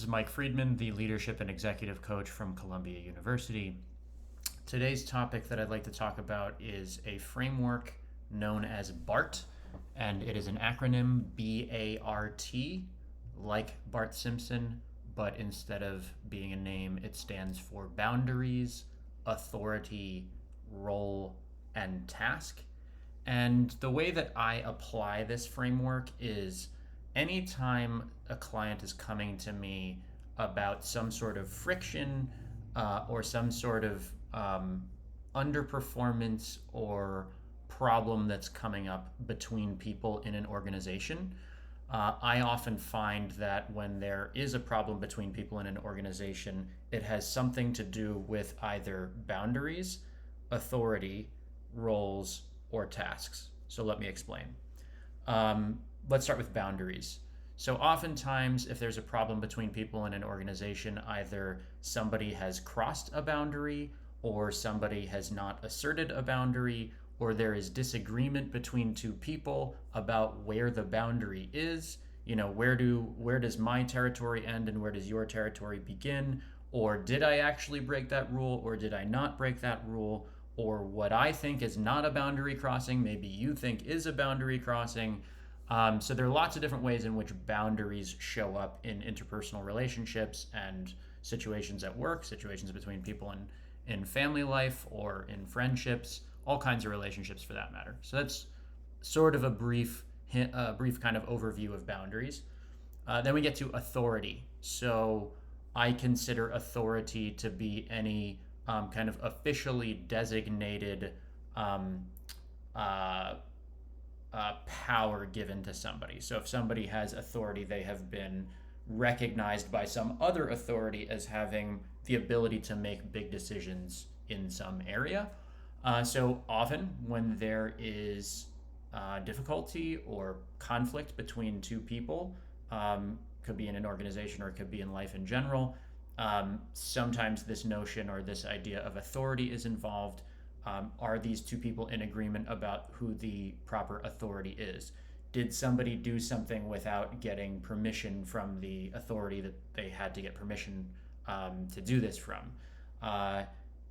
is Mike Friedman, the leadership and executive coach from Columbia University. Today's topic that I'd like to talk about is a framework known as BART, and it is an acronym BART, like Bart Simpson, but instead of being a name, it stands for boundaries, authority, role, and task. And the way that I apply this framework is anytime a client is coming to me about some sort of friction or some sort of underperformance or problem that's coming up between people in an organization, I often find that when there is a problem between people in an organization, it has something to do with either boundaries, authority, roles, or tasks. So let me explain. Let's start with boundaries. So oftentimes, if there's a problem between people in an organization, either somebody has crossed a boundary, or somebody has not asserted a boundary, or there is disagreement between two people about where the boundary is. You know, where does my territory end and where does your territory begin? Or did I actually break that rule, or did I not break that rule? Or what I think is not a boundary crossing, maybe you think is a boundary crossing. So there are lots of different ways in which boundaries show up in interpersonal relationships and situations at work, situations between people in family life or in friendships, all kinds of relationships for that matter. So that's sort of a brief kind of overview of boundaries. Then we get to authority. So I consider authority to be any kind of officially designated power given to somebody. So if somebody has authority, they have been recognized by some other authority as having the ability to make big decisions in some area. So often when there is difficulty or conflict between two people, could be in an organization or it could be in life in general, sometimes this notion or this idea of authority is involved. Are these two people in agreement about who the proper authority is? Did somebody do something without getting permission from the authority that they had to get permission to do this from?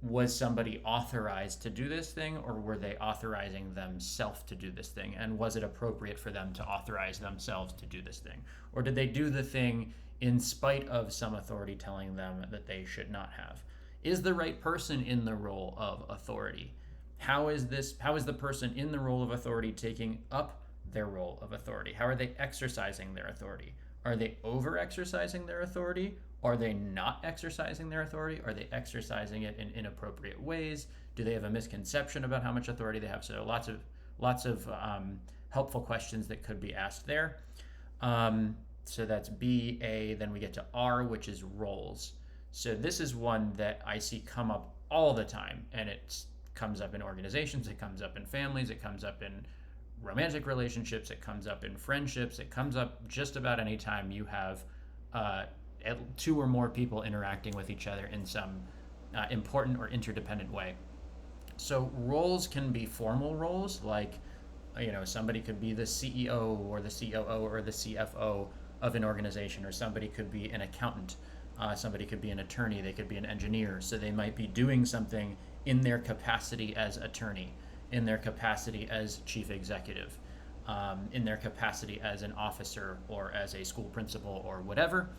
Was somebody authorized to do this thing, or were they authorizing themselves to do this thing? And was it appropriate for them to authorize themselves to do this thing? Or did they do the thing in spite of some authority telling them that they should not have? Is the right person in the role of authority? How is the person in the role of authority taking up their role of authority? How are they exercising their authority? Are they over exercising their authority? Are they not exercising their authority? Are they exercising it in inappropriate ways? Do they have a misconception about how much authority they have? So lots of helpful questions that could be asked there. So that's B, A, then we get to R, which is roles. So this is one that I see come up all the time, and it comes up in organizations, it comes up in families, it comes up in romantic relationships, it comes up in friendships, it comes up just about any time you have two or more people interacting with each other in some important or interdependent way. So roles can be formal roles, like somebody could be the CEO or the COO or the CFO of an organization, or somebody could be an accountant. Somebody could be an attorney, they could be an engineer, so they might be doing something in their capacity as attorney, in their capacity as chief executive, in their capacity as an officer or as a school principal or whatever.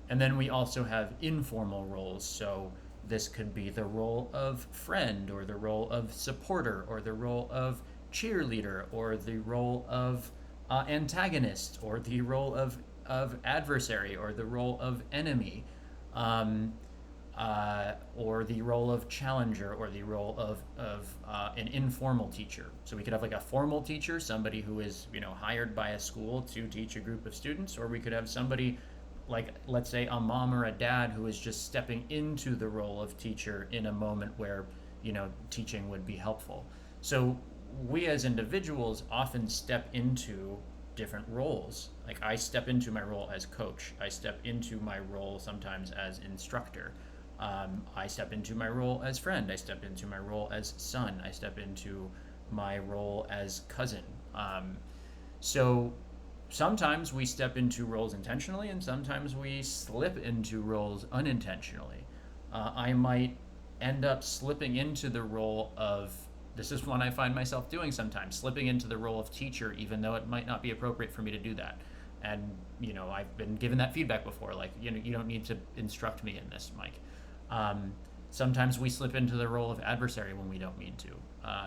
And then we also have informal roles, so this could be the role of friend, or the role of supporter, or the role of cheerleader, or the role of antagonist, or the role of adversary, or the role of enemy. Or the role of challenger, or the role of an informal teacher. So we could have like a formal teacher, somebody who is hired by a school to teach a group of students, or we could have somebody like, let's say, a mom or a dad who is just stepping into the role of teacher in a moment where teaching would be helpful. So we as individuals often step into different roles. Like I step into my role as coach. I step into my role sometimes as instructor. I step into my role as friend. I step into my role as son. I step into my role as cousin. So sometimes we step into roles intentionally, and sometimes we slip into roles unintentionally. I might end up slipping into the role of, this is one I find myself doing sometimes, slipping into the role of teacher, even though it might not be appropriate for me to do that. And, I've been given that feedback before, like, you don't need to instruct me in this, Mike. Um, Sometimes we slip into the role of adversary when we don't mean to.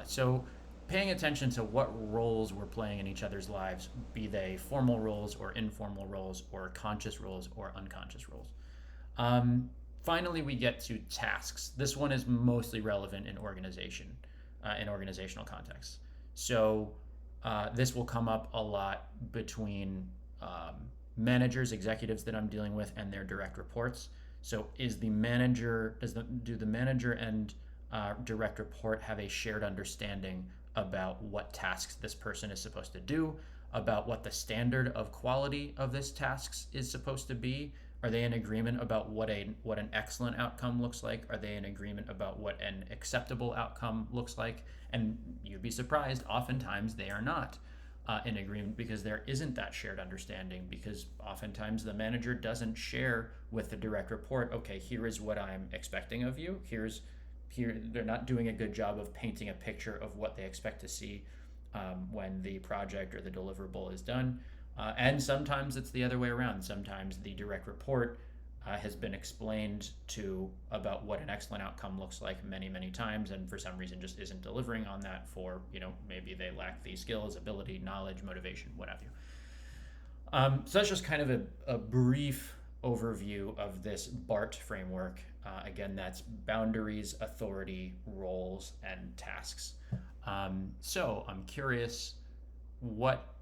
So paying attention to what roles we're playing in each other's lives, be they formal roles or informal roles or conscious roles or unconscious roles. Um, Finally, we get to tasks. This one is mostly relevant in in organizational contexts. So this will come up a lot between managers, executives that I'm dealing with, and their direct reports. So is the manager do the manager and direct report have a shared understanding about what tasks this person is supposed to do, about what the standard of quality of this tasks is supposed to be? Are they in agreement about what an excellent outcome looks like? Are they in agreement about what an acceptable outcome looks like? And you'd be surprised, oftentimes they are not in agreement, because there isn't that shared understanding, because oftentimes the manager doesn't share with the direct report, okay, here is what I'm expecting of you. Here they're not doing a good job of painting a picture of what they expect to see when the project or the deliverable is done. And sometimes it's the other way around. Sometimes the direct report has been explained to about what an excellent outcome looks like many, many times, and for some reason just isn't delivering on that for, maybe they lack the skills, ability, knowledge, motivation, what have you. So that's just kind of a brief overview of this BART framework. Again, that's boundaries, authority, roles, and tasks. So I'm curious,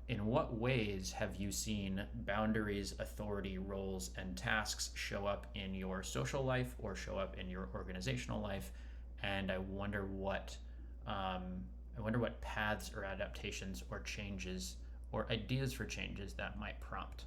in what ways have you seen boundaries, authority, roles, and tasks show up in your social life or show up in your organizational life? And I wonder what paths or adaptations or changes or ideas for changes that might prompt.